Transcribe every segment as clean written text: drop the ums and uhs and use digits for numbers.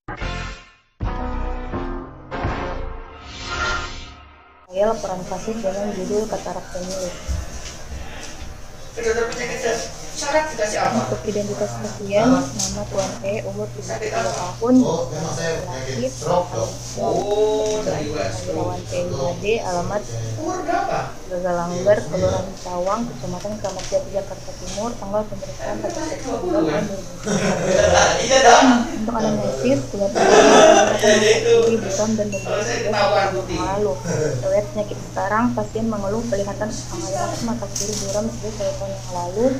Saya laporan kasus dengan judul katarak penulis. Untuk identitas pasien, nama Tuan E, umur 73 tahun, laki-laki, Lawan PID, alamat Gagalanggar, Kelurahan Cawang, Kecamatan Kramat Jati, Jakarta Timur, tanggal pemeriksaan 1 September 2020. Untuk anamnesis, keluarga buram dan membeli sudah lalu. Riwayat penyakit sekarang, pasien mengeluh kelihatan penglihatan mata kiri buram sejak 1 tahun yang lalu.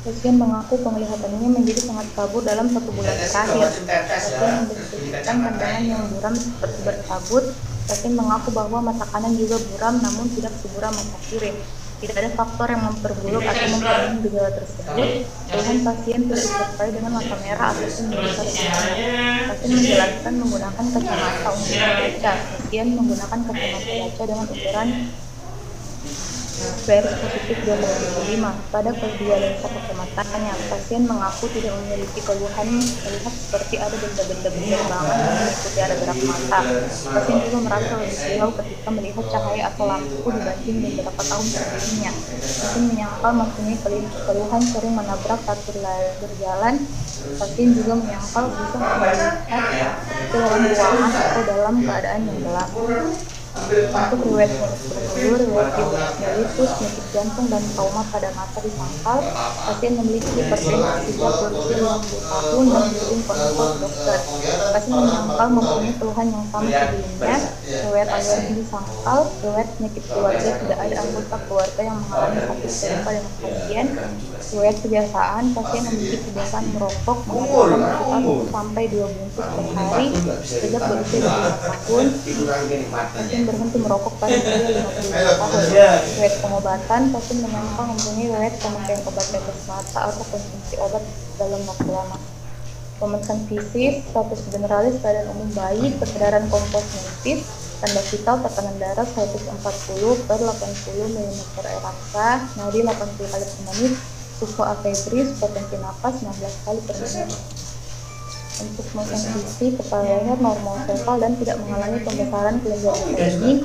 Pasien mengaku penglihatannya menjadi sangat kabur dalam 1 bulan terakhir. Pasien menceritakan pandangan yang buram seperti berkabut. Pasien mengaku bahwa mata kanan juga buram namun tidak seburam mata kiri. Tidak ada faktor yang memperburuk atau memperburuk gejala tersebut. Keluhan pasien tidak disertai dengan mata merah ataupun melihat pasien menjelaskan menggunakan kacamata untuk membaca. Pasien menggunakan kacamata baca dengan ukuran garis positif 2,75 pada kedua lensa kacamatanya. Pasien mengaku tidak memiliki keluhan melihat seperti ada benda-benda berterbangan yang mengikuti arah gerak mata. Pasien juga merasa lebih silau ketika melihat cahaya atau lampu dibanding beberapa tahun sebelumnya. Pasien menyangkal mempunyai keluhan sering menabrak saat berjalan. Pasien juga menyangkal bisa melihat ke dalam ruangan atau dalam keadaan yang gelap. Untuk riwayat prosedur, riwayat diabetes, penyakit jantung, dan trauma pada mata disangkal. Pasien memiliki hipertensi sejak berusia 50 tahun dan sering konsul dokter. Pasien menyangkal mempunyai keluhan yang sama sebelumnya. Riwayat alergi disangkal. Riwayat penyakit keluarga, tidak ada anggota keluarga yang mengalami sakit serupa dengan pasien. Riwayat kebiasaan, pasien memiliki kebiasaan merokok menghabiskan sekitar 1 sampai 2 bungkus per hari sejak berusia 25 tahun. Pasien berhenti merokok pada usia 55 tahun. Riwayat pengobatan, pasien menyangkal mempunyai riwayat pemakaian obat tetes mata atau konsumsi obat dalam waktu lama. Pemeriksaan fisik, status generalis keadaan umum baik, kesadaran kompos mentis, tanda vital tekanan darah 140/80 mm air raksa, nadi 80 kali per menit, suhu afebris, potensi napas 16 kali per menit. Untuk pemeriksaan fisik, kepala leher normal total dan tidak mengalami pembesaran kelenjar getah bening.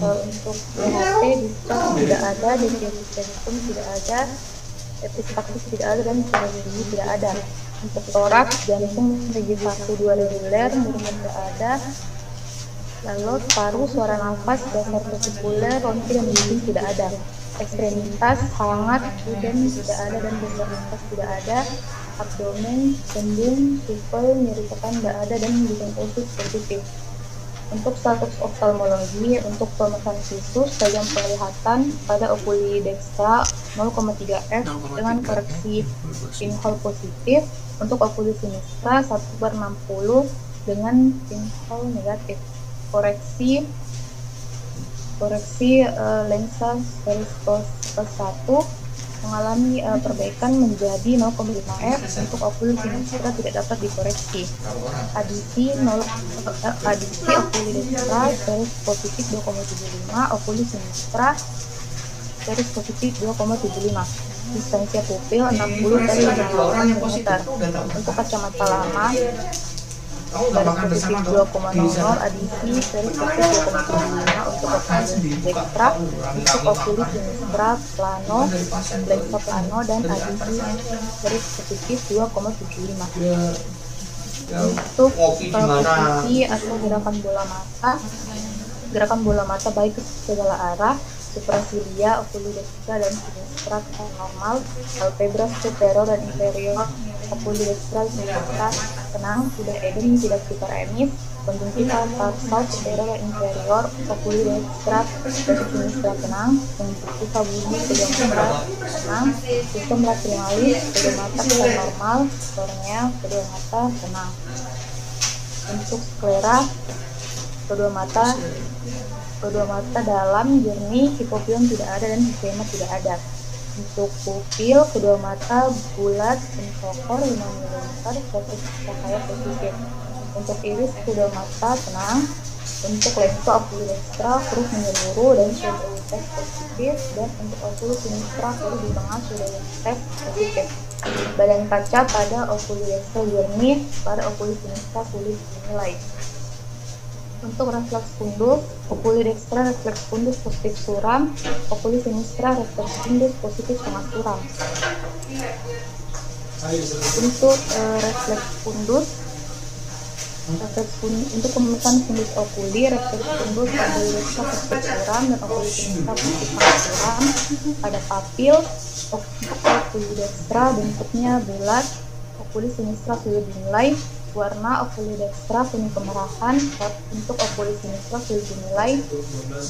Untuk BHT, discharge tidak ada, defibrillatum tidak ada, epistaxis tidak ada, dan hemodinamik tidak ada. Untuk toraks, jantung regi 1-2 reguler, murmur tidak ada. Lalu paru, suara nafas, dasar vesikuler, ronsi dan breathing tidak ada. Ekstremitas, hangat, dan tidak ada, dan dasar nafas tidak ada. Abdomen, tembung, supel, nyeri tekan tidak ada, dan diagnosis positif. Untuk status oftalmologi, untuk pemeriksaan visus, tajam penglihatan pada okuli dextra 0,3 f dengan koreksi pinhole positif. Untuk okuli sinistra 1/60 dengan pinhole negatif. Koreksi lensa periskop 1 mengalami perbaikan menjadi 0,5 f. Untuk okuli sinistra tidak dapat dikoreksi. Adisi okuli dextra garis positif 2,75, okuli sinistra garis positif 2,75. Distansia pupil 60/50 mm. Untuk kacamata lama garis positif 2,00, adisi garis positif 2,75 untuk okuli dextra. Untuk okuli sinistra plano, lensa plano, dan adisi garis positif 2,75. Untuk posisi atau gerakan bola mata baik ke segala arah, suprasilia, okuli dextra dan sinistra normal, palpebra superior dan inferior, okuli dextra sinistra tenang, tidak edem, tidak hiperemis, konjungtiva tarsal superior dan inferior, okuli dextra dan sinistra tenang, konjungtiva bumi kedua mata tenang, sistem lacrimalis kedua mata kita normal, kornea kedua mata tenang. Untuk sklera kedua mata dalam, jernih, hipopion tidak ada, dan hipema tidak ada. Untuk pupil kedua mata bulat, sensokor 5 mm, fokus cahaya positif. Untuk iris kedua mata tenang. Untuk lensa okuli dextra kurus menyeluruh dan pseudo tes positif, dan untuk okuli sinistra kurus di tengah pseudo tes positif. Badan kaca pada okulodextra jernih, pada okuli sinistra sulit dinilai. Untuk refleks fundus, okulodextra refleks fundus positif suram, okuli sinistra refleks fundus positif sangat suram. Untuk refleks fundus, untuk pemeriksaan fundus okuli, refleks fundus okulodextra positif suram dan okuli sinistra positif sangat suram. Pada papil, untuk okulodextra bentuknya bulat, okuli sinistra sulit dinilai. Warna okulodextra kuning kemerahan, untuk okuli sinistra sulit dinilai.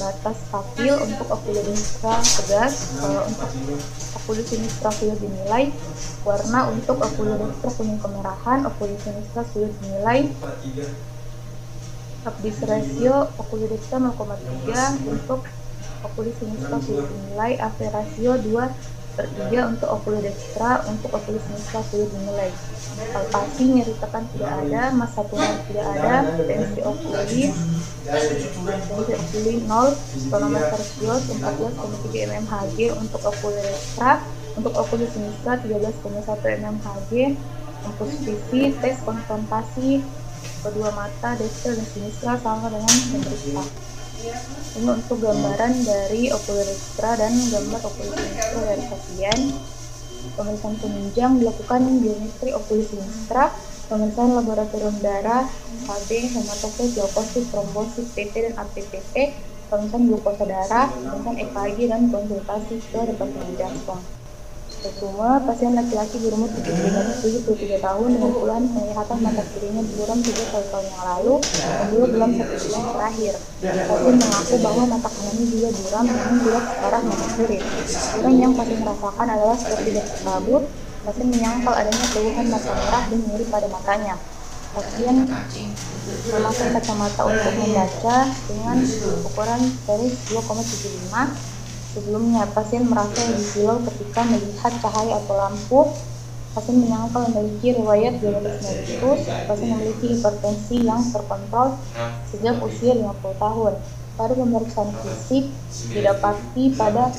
Batas papil untuk okulodextra tegas, untuk okuli sinistra sulit dinilai. Warna untuk okulodextra kuning kemerahan, okuli sinistra sulit dinilai. Abdis rasio okulodextra 0,3, untuk okuli sinistra sulit dinilai. AV rasio 2/3 untuk okulodextra, untuk okuli sinistra sulit dinilai. Palpasi nyeri tekan tidak ada, massa tular tidak ada, tensi okuli 0, tonometer sios 14,3 mmHg untuk okulodextra, untuk okuli sinistra 13,1 mmHg. Tempus visi, tes konfrontasi kedua mata dextra dan sinistra sama dengan pemeriksa. Ini untuk gambaran dari okulodextra dan gambar okuli sinistra dari pasien. Pemeriksaan penunjang dilakukan biometri okuli sinistra, pemeriksaan laboratorium darah, KB, hematopoiesis, leukosit, trombosit, PT dan ATPP, pemeriksaan glukosa darah, pemeriksaan EKG dan konsultasi ke departemen jantung. Resume, pasien laki-laki berumur 73 tahun dengan keluhan penglihatan mata kirinya buram 3 tahun yang lalu dan belum 1 bulan terakhir. Pasien mengaku bahwa mata kanannya juga buram namun tidak separah mata kiri. Buram yang pasien rasakan adalah seperti kabut. Pasien menyangkal adanya keluhan mata merah dan nyeri pada matanya. Pasien memakai kacamata untuk membaca dengan ukuran series 2,75. Sebelumnya, pasien merasa lebih silau ketika melihat cahaya atau lampu. Pasien menyangkal memiliki riwayat diabetes mellitus. Pasien memiliki hipertensi yang terkontrol sejak usia 50 tahun. Pada pemeriksaan fisik, didapati pada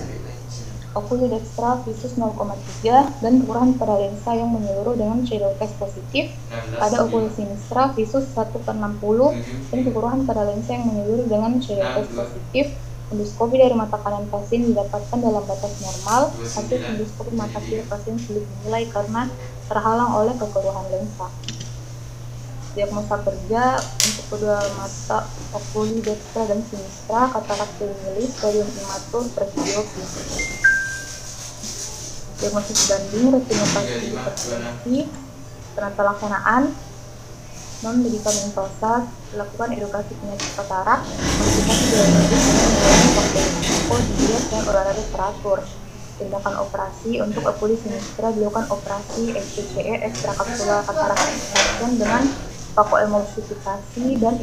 okulodextra visus 0,3 dan kekurangan pada lensa yang menyeluruh dengan shadow test positif. Pada okuli sinistra visus 1/60 dan kekurangan pada lensa yang menyeluruh dengan shadow test positif. Endoskopi dari mata kanan pasien didapatkan dalam batas normal. Hasil endoskopi mata kiri pasien sulit dinilai karena terhalang oleh kekeruhan lensa. Diagnosa kerja untuk kedua mata okuli dextra dan sinistra, katarak semilis, stadium imatur, presbiopia. Diagnosis banding, retinopati hipertensi, penata laksanaan non-medikamentosa, dilakukan edukasi penyakit katarak, modifikasi gaya hidup dengan mengurangi faktor risiko, diet dan olahraga teratur. Tindakan operasi untuk okuli sinistra dilakukan operasi XTCE ekstrakapsular katarak extraction dengan vakoemulsifikasi dan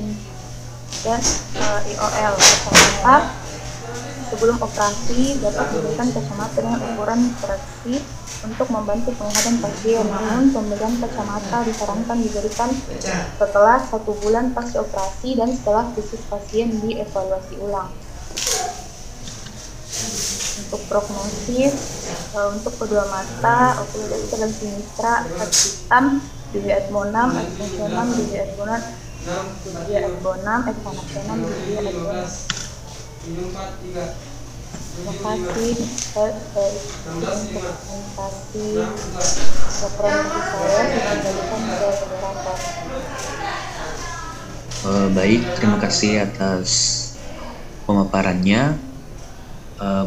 IOL. Kacamata sebelum operasi dapat diberikan kacamata dengan ukuran koreksi untuk membantu penglihatan pasien, namun pemberian kacamata disarankan diberikan setelah 1 bulan pasca operasi dan setelah fisik pasien dievaluasi ulang. Untuk prognosis, untuk kedua mata okulodextra dan sinistra, X hitam, DB-Admo6, X-Function6, DB-Admo6, X Anaxenum, DB-Admo6. Terima kasih untuk presentasi laporan saya dikembalikan ke moderator. Baik, terima kasih atas pemaparannya.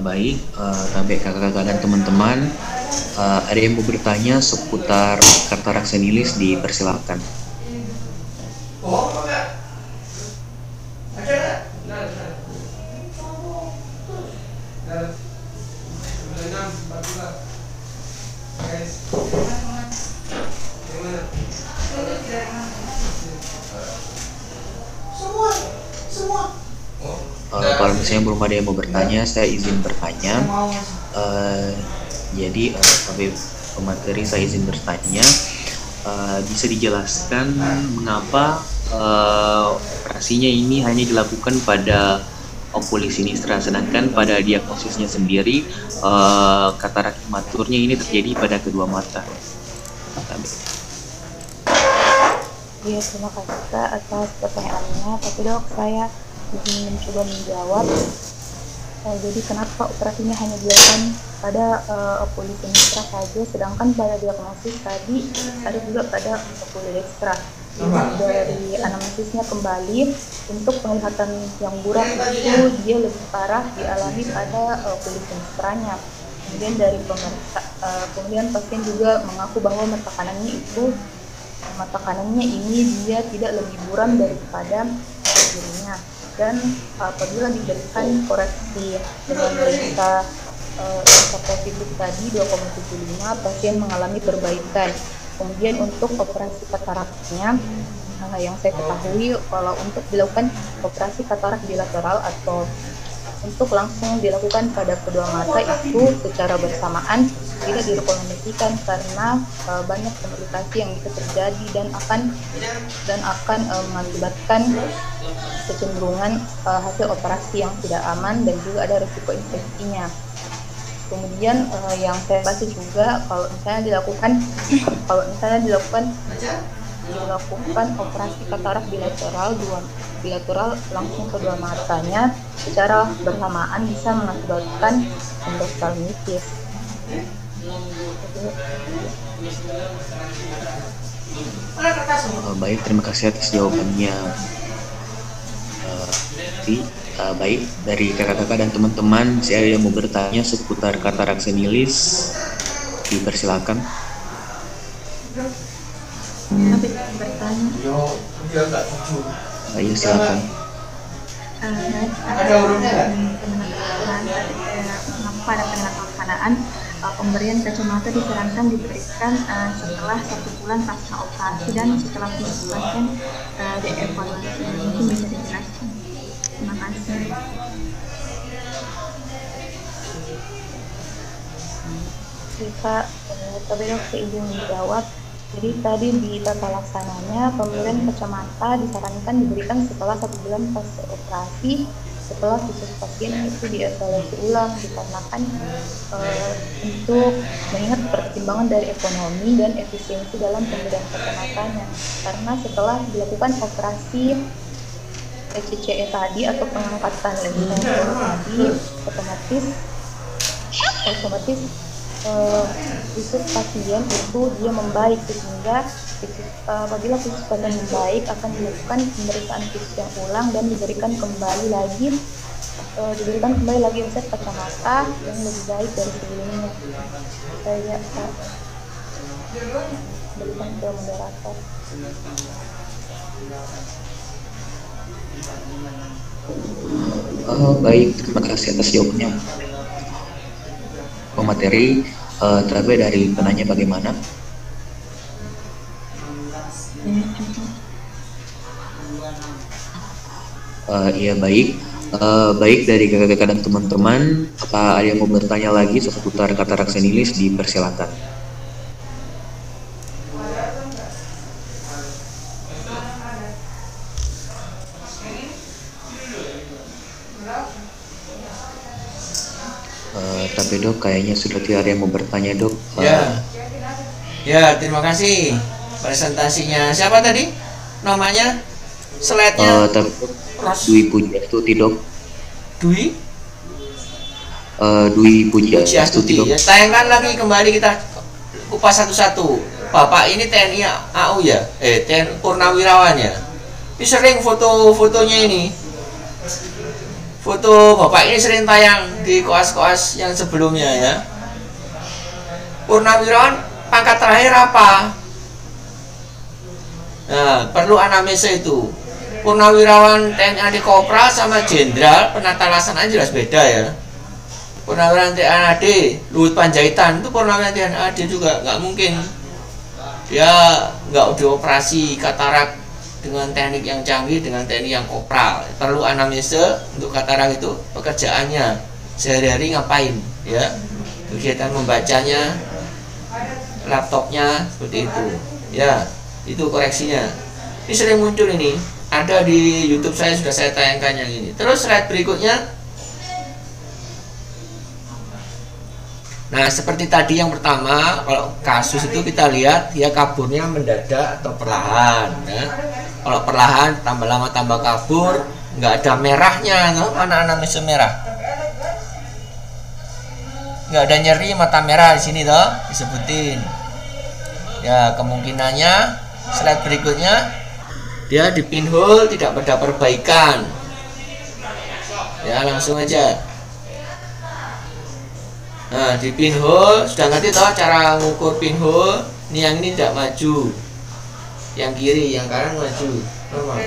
Baik, kakak-kakak dan teman-teman, ada yang mau bertanya seputar katarak senilis, dipersilakan. Kalau misalnya belum ada yang mau bertanya, saya izin bertanya. Jadi sebagai pemateri saya izin bertanya, bisa dijelaskan mengapa operasinya ini hanya dilakukan pada okuli sinistra, sedangkan pada diagnosisnya sendiri katarak imaturnya ini terjadi pada kedua mata. kata-kata. Iya, terima kasih Kak atas pertanyaannya. Tapi dok, saya ingin mencoba menjawab. Jadi kenapa operasinya hanya dilakukan pada polisi misra saja, sedangkan pada diagnosis tadi ada juga pada polidextra. Dari anamnesisnya kembali, untuk penglihatan yang buram itu dia lebih parah dialami pada polisi misranya. Kemudian dari kemudian pasien juga mengaku bahwa mata kanannya ini dia tidak lebih buram daripada kirinya. Dan apabila diberikan koreksi dengan lensa positif tadi 2,75, pasien mengalami perbaikan. Kemudian untuk operasi kataraknya, yang saya ketahui kalau untuk dilakukan operasi katarak bilateral atau untuk langsung dilakukan pada kedua mata itu secara bersamaan tidak direkomendasikan karena banyak komplikasi yang bisa terjadi dan akan mengakibatkan kecenderungan hasil operasi yang tidak aman dan juga ada risiko infeksinya. Kemudian yang saya baca juga kalau misalnya dilakukan operasi katarak bilateral langsung kedua matanya secara bersamaan bisa mengakibatkan endoftalmitis. Baik, terima kasih atas jawabannya. Baik, dari kakak-kakak dan teman-teman, saya yang mau bertanya seputar katarak senilis, dipersilakan. Iya, silakan. Ada urutnya pada pelaksanaan pemberian kacamata disarankan diberikan setelah 1 bulan pasca operasi dan setelah pasien dievaluasi. Mungkin bisa dijelaskan. Terima kasih. Pak, tapi dok saya izin menjawab. Jadi tadi di tata laksananya pemberian kacamata disarankan diberikan setelah 1 bulan pasca operasi, setelah khusus pasien itu dievaluasi ulang dikarenakan untuk mengingat pertimbangan dari ekonomi dan efisiensi dalam pemberian kacamatanya. Karena setelah dilakukan operasi PCCE tadi atau pengangkatan lensa tadi otomatis fisik pasien itu dia membaik, sehingga apabila fisik pasien membaik akan dilakukan pemeriksaan fisik yang ulang dan diberikan kembali lagi set kacamata yang lebih baik dari sebelumnya. Saya berikan ke moderator. Baik, terima kasih atas jawabannya. Pemateri, terlebih dari penanya bagaimana? Iya, baik. Baik, dari kakak-kakak dan teman-teman, apa ada yang mau bertanya lagi seputar katarak senilis, dipersilakan. Tapi dok, kayaknya sudah tidak ada yang mau bertanya, dok. Ya, terima kasih presentasinya. Siapa tadi namanya? Slide-nya? Dwi Pujiastuti, dok. Dwi Pujiastuti, dok. Ya, tayangkan lagi kembali, kita kupas satu-satu. Bapak ini TNI AU ya? TNI Purnawirawan ya? Ini sering foto-fotonya ini. Foto Bapak ini sering tayang di koas-koas yang sebelumnya ya. Purnawirawan pangkat terakhir apa? Nah, perlu anamnesa itu. Purnawirawan TNI AD Kopral sama Jenderal penata laksanaan jelas beda ya. Purnawirawan TNI AD Luhut Panjaitan itu purnawirawan TNI AD juga nggak mungkin dia nggak dioperasi katarak dengan teknik yang canggih, dengan teknik yang kopral. Perlu anamnesa untuk katarak itu, pekerjaannya sehari-hari ngapain ya, kegiatan membacanya, laptopnya seperti itu ya. Itu koreksinya. Ini sering muncul, ini ada di YouTube saya, sudah saya tayangkan yang ini. Terus slide berikutnya. Nah, seperti tadi yang pertama, kalau kasus itu kita lihat dia kaburnya mendadak atau perlahan, ya. Kalau perlahan, tambah lama tambah kabur, nggak ada merahnya, no? Anak-anak mesu merah, nggak ada nyeri mata merah di sini, toh disebutin. Ya, kemungkinannya slide berikutnya dia di pinhole tidak pada perbaikan. Ya, langsung aja. Nah, di pinhole sudah ngerti toh cara mengukur pinhole. Ini yang ini tidak maju, yang kiri, yang kanan maju. Normal.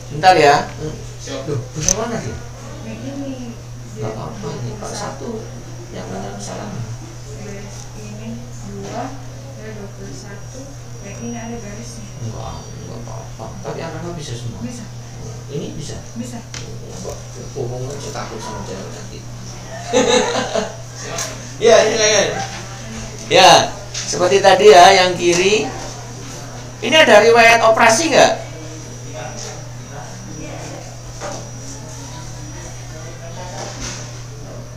Bentar ya. Loh, bisa mana sih? Nggak apa-apa, ini Pak satu yang mana salah. Ini 2, 21, ini ada garisnya. Enggak apa-apa. Tapi anak-anak bisa semua. Bisa. Ini bisa. Bisa. Umum aja takut sama cewek nanti. Ya, ini kan. Ya, seperti tadi ya, yang kiri. Ini ada riwayat operasi nggak?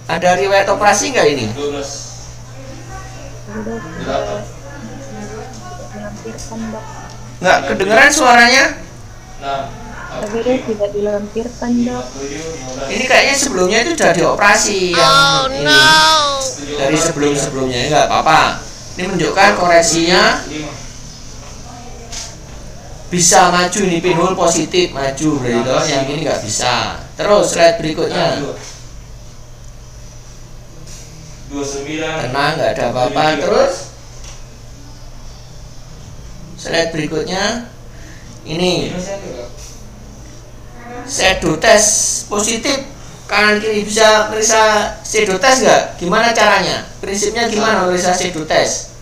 Ada riwayat operasi nggak ini? 12. Dilampirkan dok. Nggak kedengeran suaranya? 6. Tapi dok tidak dilampirkan dok. Ini kayaknya sebelumnya itu sudah dioperasi yang ini. Dari sebelum-sebelumnya, nggak apa-apa. Ini menunjukkan koreksinya bisa maju nih, pinhole positif maju, berarti yang ini nggak bisa. Terus slide berikutnya. 29. Tenang, nggak ada apa-apa. Terus slide berikutnya ini shadow test positif, kanan kiri bisa periksa shadow test nggak? Gimana caranya? Prinsipnya gimana periksa shadow test?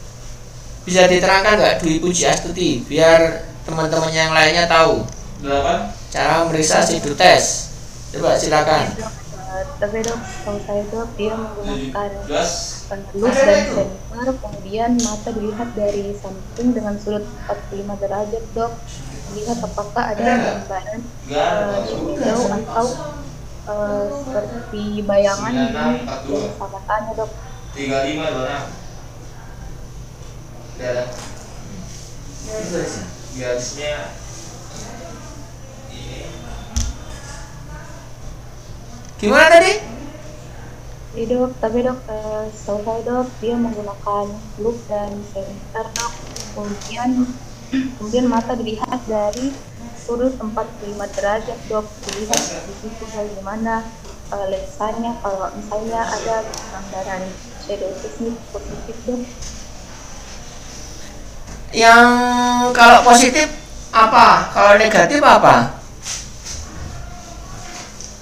Bisa diterangkan nggak Dwi Pujiastuti biar teman-teman yang lainnya tahu 8. cara memeriksa shadow test? Coba silakan. Tapi dok, kalau saya dok dia menggunakan 12. lus dan sensor, kemudian mata dilihat dari samping dengan sudut 45 derajat dok. Lihat apakah ada gambaran shadow atau seperti bayangan di sama matanya dok. 35 26. Udah ada. Garisnya ini. Gimana tadi? Iya dok, tapi dok setahu saya dok dia menggunakan loop dan sensor dok. Kemudian mata dilihat dari sudut 45 derajat dok. Dilihat di situ bagaimana lensanya, kalau misalnya ada gambaran shadow teknik positif dok. Yang kalau positif apa? Kalau negatif apa?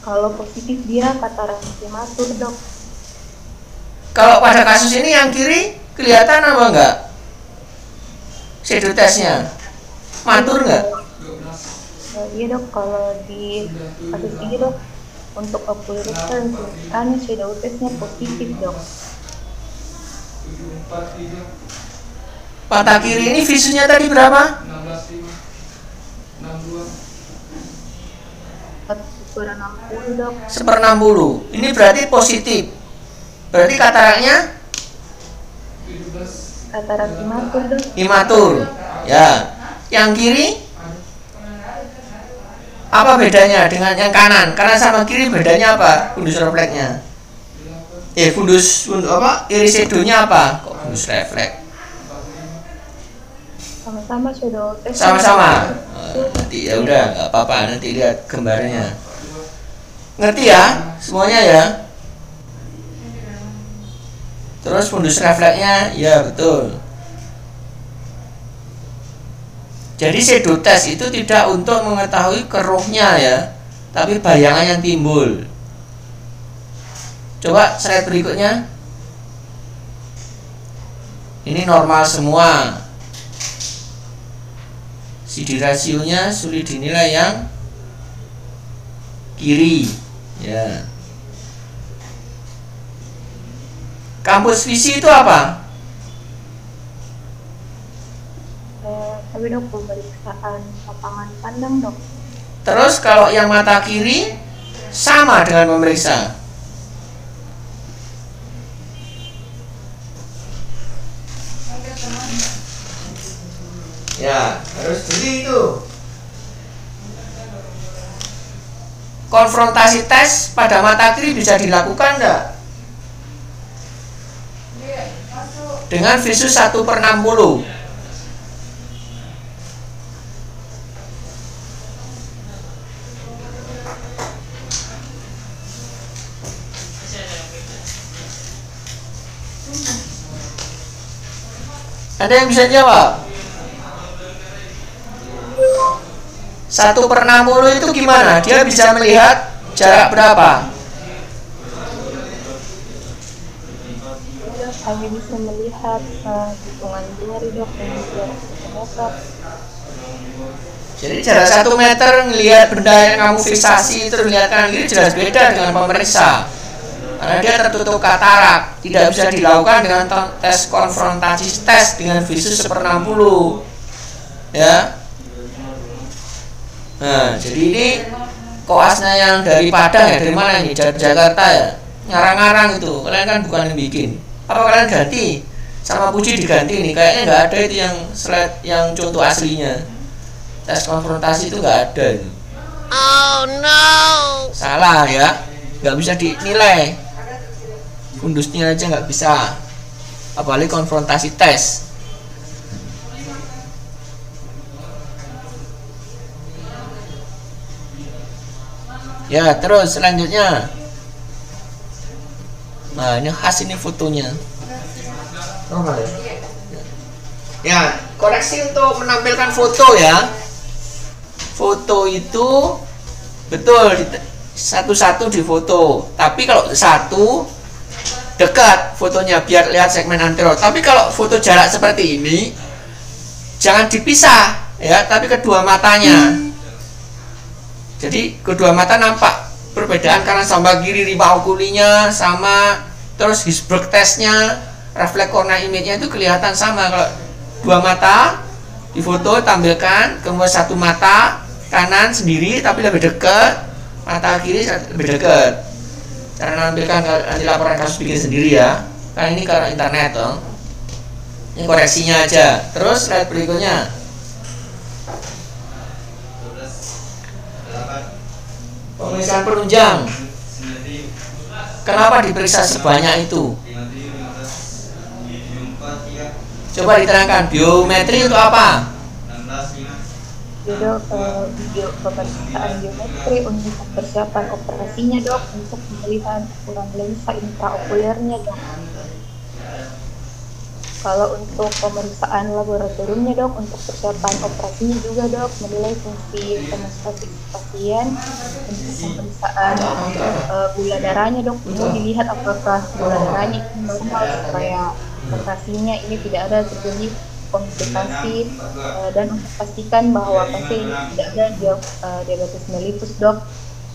Kalau positif dia katarak prematur dok. Kalau pada kasus ini yang kiri kelihatan apa enggak? Shadow testnya matur enggak? Iya dok, kalau di kasus ini dok untuk ocular kan shadow testnya positif dok. Mata kiri ini visunya tadi berapa? 1/60 dok. 1/60. Ini berarti positif. Berarti kataraknya Katarak prematur dok. imatur. Ya. Yang kiri apa bedanya dengan yang kanan? Kanan sama kiri bedanya apa? Fundus refleksnya. Fundus apa? Iris shadownya apa? Kok fundus refleks? Sama-sama shadow test. Sama-sama. Nanti ya udah nggak apa-apa, nanti lihat gambarnya. Ngerti ya semuanya ya. Terus fundus refleksnya ya betul. Jadi shadow test itu tidak untuk mengetahui keruhnya ya, tapi bayangan yang timbul. Coba slide berikutnya. Ini normal semua. CD rasionya sulit dinilai yang kiri ya. Kampus visi itu apa? Tapi dok pemeriksaan lapangan pandang dok. Terus kalau yang mata kiri sama dengan pemeriksa. Ya, harus beli itu. Konfrontasi tes pada mata kiri bisa dilakukan enggak? Dengan visus 1/60. Ada yang bisa jawab? 1/60 itu gimana? Dia bisa melihat jarak berapa? Hanya bisa melihat hitungan jari dok dan jarak 1 meter. Jadi jarak 1 meter ngelihat benda yang kamu fiksasi terus lihat kanan kiri jelas beda dengan pemeriksa. Karena dia tertutup katarak, tidak bisa dilakukan dengan tes konfrontasi tes dengan visus 1/60. Ya. Nah, jadi ini koasnya yang dari Padang ya, dari mana ini? Dari Jakarta ya. Ngarang-ngarang itu. Kalian kan bukan yang bikin. Apa kalian ganti? Sama Puji diganti nih. Kayaknya nggak ada itu yang slide yang contoh aslinya. Tes konfrontasi itu nggak ada. Oh no. Salah ya. Nggak bisa dinilai. Kundusnya aja nggak bisa. Apalagi konfrontasi tes. Ya, terus selanjutnya. Nah, ini khas ini fotonya. Ya, koreksi untuk menampilkan foto ya. Foto itu betul satu-satu di foto. Tapi kalau satu dekat fotonya biar lihat segmen anterior. Tapi kalau foto jarak seperti ini jangan dipisah ya, tapi kedua matanya. Jadi kedua mata nampak perbedaan karena sama kiri riba okulinya sama, terus Hirschberg testnya, refleks cornea image-nya itu kelihatan sama. Kalau dua mata di foto tampilkan, kemudian satu mata kanan sendiri tapi lebih dekat, mata kiri lebih dekat. Cara menampilkan nanti laporan kasus bikin sendiri ya, karena ini karena internet toh. Ini koreksinya aja. Terus slide berikutnya. Pemeriksaan penunjang. Kenapa diperiksa sebanyak itu? Coba diterangkan, biometri untuk apa? Dok, video pemeriksaan biometri untuk persiapan operasinya dok, untuk pemilihan ukuran lensa intraokulernya dok. Kalau untuk pemeriksaan laboratoriumnya dok, untuk persiapan operasinya juga dok, menilai fungsi hemostatis pasien, untuk pemeriksaan gula darahnya dok, untuk dilihat apakah gula darahnya itu normal supaya operasinya ini tidak ada terjadi komplikasi, dan untuk pastikan bahwa pasien tidak ada diabetes mellitus dok.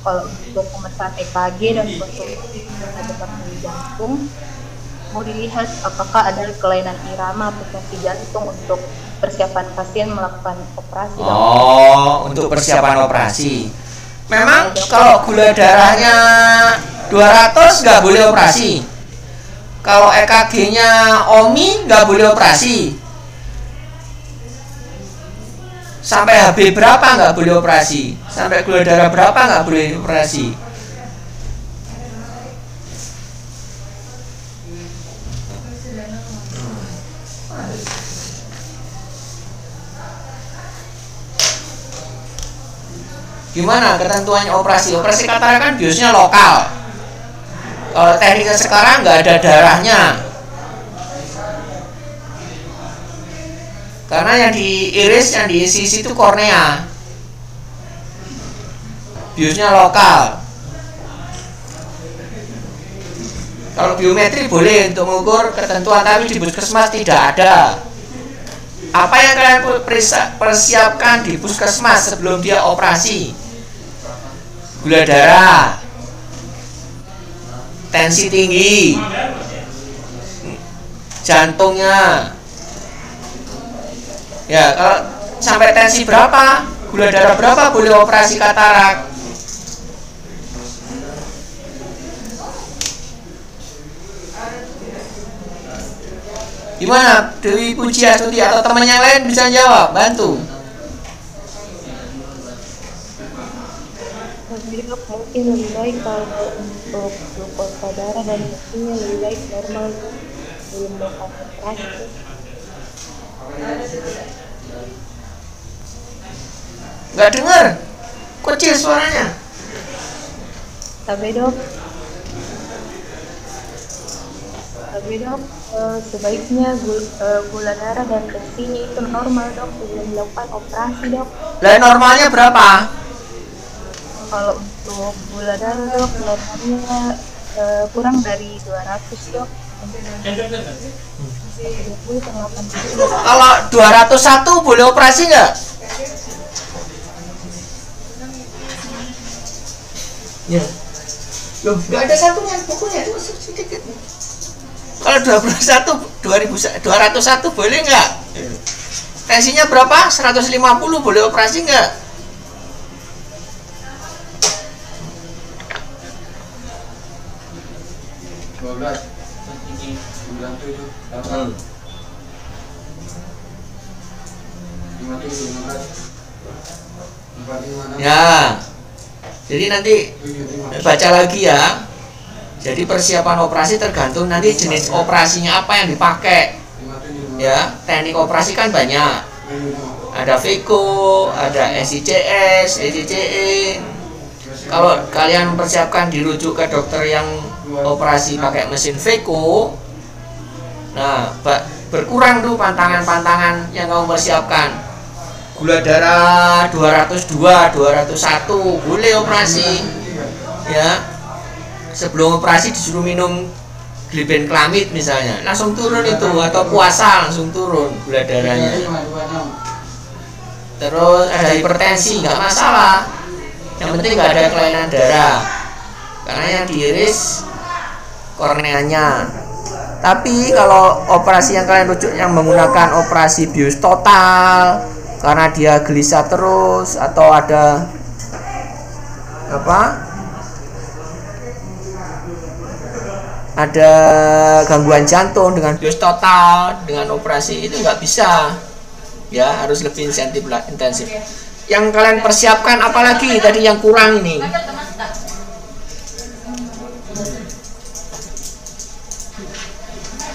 Kalau untuk pemeriksaan EKG dan konsultasi detak jantung, mau dilihat apakah ada kelainan irama atau fungsi jantung untuk persiapan pasien melakukan operasi. Oh, untuk persiapan operasi. Memang kalau gula darahnya 200 nggak boleh operasi. Kalau EKG-nya OMI nggak boleh operasi. Sampai HB berapa nggak boleh operasi. Sampai gula darah berapa nggak boleh operasi. Gimana ketentuannya operasi? Operasi katarak kan biasanya lokal. Kalau tekniknya sekarang nggak ada darahnya. Karena yang diiris, yang diisi itu kornea. Biasanya lokal. Kalau biometri boleh untuk mengukur ketentuan, tapi di puskesmas tidak ada. Apa yang kalian persiapkan di puskesmas sebelum dia operasi? Gula darah, tensi tinggi, jantungnya. Ya, kalau sampai tensi berapa, gula darah berapa boleh operasi katarak. Gimana Dewi Pujiastuti atau teman yang lain bisa jawab, bantu. Tapi dok, mungkin lebih baik kalau untuk glukosa darah dan tensinya lebih baik normal belum melakukan operasi. Nggak dengar, kecil suaranya. Tapi dok, sebaiknya gula darah dan tensinya itu normal dok sebelum melakukan operasi dok. Lah normalnya berapa? Kalau untuk gula darah dok normalnya kurang dari 200 dok. 20 ke 80 dok. Kalau 201 boleh operasi nggak? Ya. Loh, nggak ada satunya bukunya itu sedikit. Kalau 201 boleh nggak? Tensinya berapa? 150 boleh operasi nggak? Ya, jadi nanti baca lagi ya. Jadi persiapan operasi tergantung nanti jenis operasinya apa yang dipakai. Ya, teknik operasi kan banyak. Ada VECO, ada SICS, SICE. Kalau kalian persiapkan dirujuk ke dokter yang operasi pakai mesin VECO, nah berkurang tuh pantangan-pantangan yang kamu persiapkan. Gula darah 202, 201 boleh operasi. Ya. Sebelum operasi disuruh minum glibenclamid misalnya, langsung turun itu, atau puasa langsung turun gula darahnya. Terus ada hipertensi nggak masalah, yang penting nggak ada kelainan darah, karena yang diiris korneanya. Tapi kalau operasi yang kalian rujuk yang menggunakan operasi bius total karena dia gelisah terus atau ada gangguan jantung dengan bius total, dengan operasi itu nggak bisa, ya harus lebih intensif. Yang kalian persiapkan apalagi tadi yang kurang ini?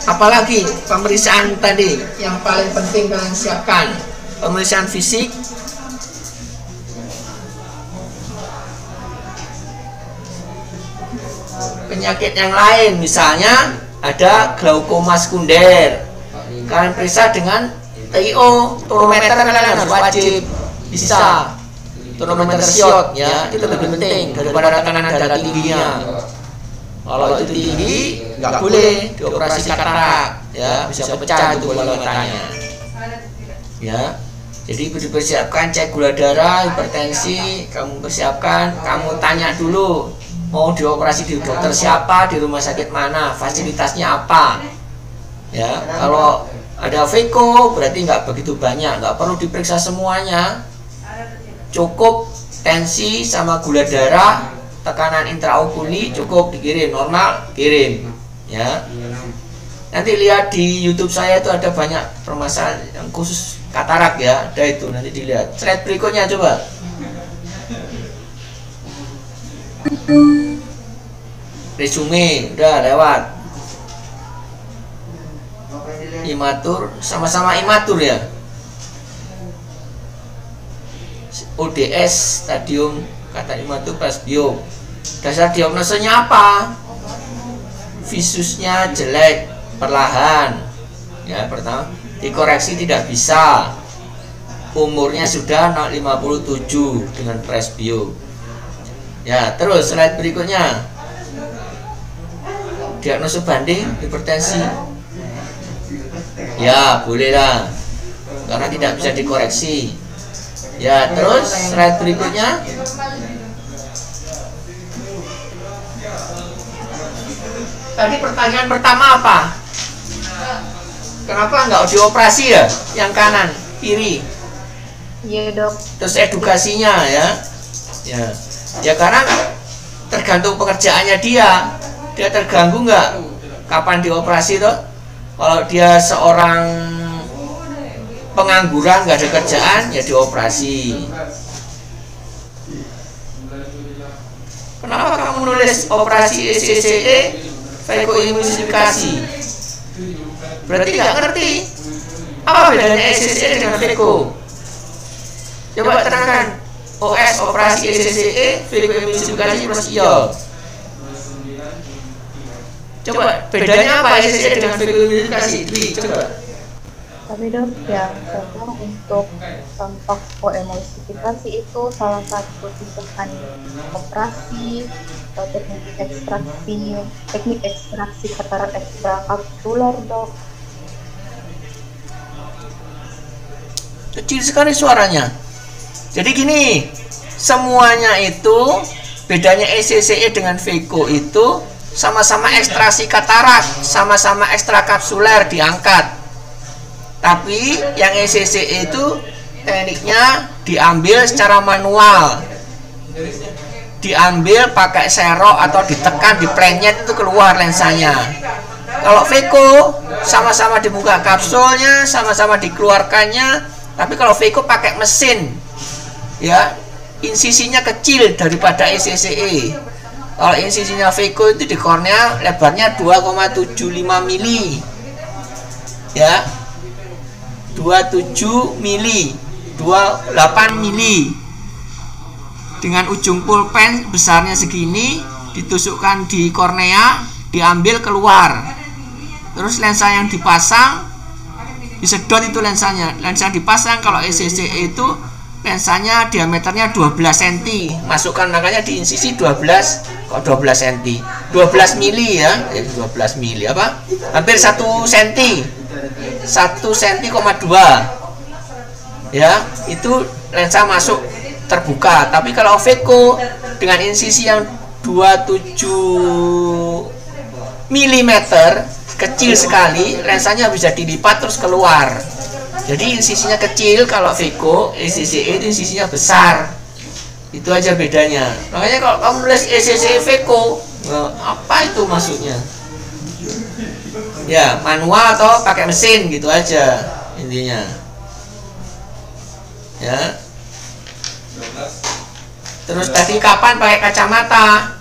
Apalagi pemeriksaan tadi yang paling penting kalian siapkan? Pemeriksaan fisik, penyakit yang lain, misalnya ada glaukoma sekunder, kalian periksa dengan TiO, tonometer kalian harus wajib bisa, tonometer shot ya, itu lebih penting daripada tekanan darah tingginya. Kalau itu tinggi nggak boleh dioperasi katarak, ya bisa pecah itu bola matanya. Ya, jadi dipersiapkan cek gula darah, hipertensi, kamu persiapkan, kamu tanya dulu mau dioperasi di dokter siapa, di rumah sakit mana, fasilitasnya apa. Ya, kalau ada VECO berarti nggak begitu banyak, nggak perlu diperiksa semuanya, cukup tensi sama gula darah, tekanan intraokuli cukup dikirim, normal kirim. Ya, nanti lihat di YouTube saya itu ada banyak permasalahan yang khusus katarak ya, ada itu nanti dilihat. Slide berikutnya coba. Resume udah lewat. Imatur, sama-sama imatur ya. ODS stadium kata imatur presbium. Dasar diagnosanya apa? Visusnya jelek, perlahan. Ya, pertama dikoreksi tidak bisa. Umurnya sudah 57 dengan presbio. Ya, terus slide berikutnya. Diagnosa banding hipertensi. Ya, bolehlah. Karena tidak bisa dikoreksi. Ya, terus slide berikutnya. Tadi pertanyaan pertama apa? Kenapa nggak dioperasi ya? Yang kanan, kiri. Iya dok. Terus edukasinya ya. Ya karena tergantung pekerjaannya dia. Dia terganggu nggak? Kapan dioperasi toh? Kalau dia seorang pengangguran, nggak ada kerjaan, ya dioperasi. Kenapa kamu nulis operasi ECCE feko-emulsifikasi? Berarti nggak ngerti apa bedanya ECCE dengan feko. Coba terangkan. OS operasi ECCE feko-emulsifikasi plus iol. Coba bedanya apa ECCE dengan feko-emulsifikasi? Coba. Tapi dok, yang memang untuk contoh koemulsifikasi itu salah satu tindakan operasi atau teknik ekstraksi katarak ekstrakapsuler dok. Kecil sekali suaranya. Jadi gini, semuanya itu bedanya ECCE dengan feko itu sama-sama ekstraksi katarak, sama-sama ekstrakapsuler diangkat. Tapi yang ECCE itu tekniknya diambil secara manual, diambil pakai serok atau ditekan di planet itu keluar lensanya. Kalau feko sama-sama dibuka kapsulnya, sama-sama dikeluarkannya. Tapi kalau feko pakai mesin, ya insisinya kecil daripada ECCE. Kalau insisinya feko itu di kornea lebarnya 2,75 mili, ya. 27 mili, 28 mili. Dengan ujung pulpen besarnya segini, ditusukkan di kornea, diambil keluar. Terus lensa yang dipasang disedot itu lensanya. Lensa yang dipasang kalau ECCE itu lensanya diameternya 12 cm. Masukkan makanya di insisi 12 cm. 12 mili ya, 12 mili apa? Hampir 1 cm. 1 cm,2 ya, itu lensa masuk terbuka. Tapi kalau feko dengan insisi yang 27 mm kecil sekali, lensanya bisa dilipat terus keluar. Jadi insisinya kecil kalau feko, ECCE itu insisinya besar. Itu aja bedanya. Makanya kalau kamu nulis ECCE feko, apa itu maksudnya? Ya, manual atau pakai mesin gitu aja intinya. Ya. Terus tadi kapan pakai kacamata?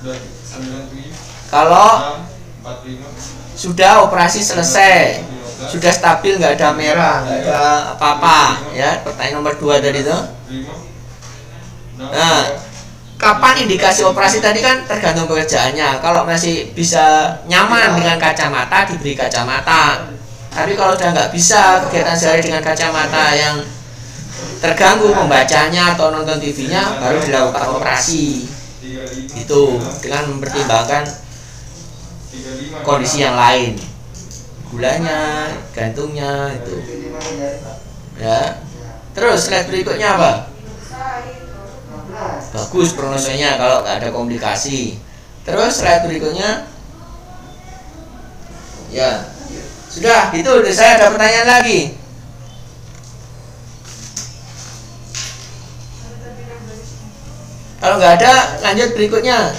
Kalau sudah operasi selesai, sudah stabil, nggak ada merah, nggak ada apa-apa, ya. Pertanyaan nomor 2 tadi itu. Nah, kapan indikasi operasi tadi kan tergantung pekerjaannya. Kalau masih bisa nyaman dengan kacamata, diberi kacamata. Tapi kalau sudah nggak bisa kegiatan sehari dengan kacamata yang terganggu pembacanya atau nonton TV-nya, baru dilakukan operasi. Itu dengan mempertimbangkan kondisi yang lain, gulanya, gantungnya itu. Ya. Terus slide berikutnya apa? Bagus prognosenya kalau nggak ada komplikasi. Terus slide berikutnya, ya sudah itu. Saya ada pertanyaan lagi. Kalau nggak ada, lanjut berikutnya.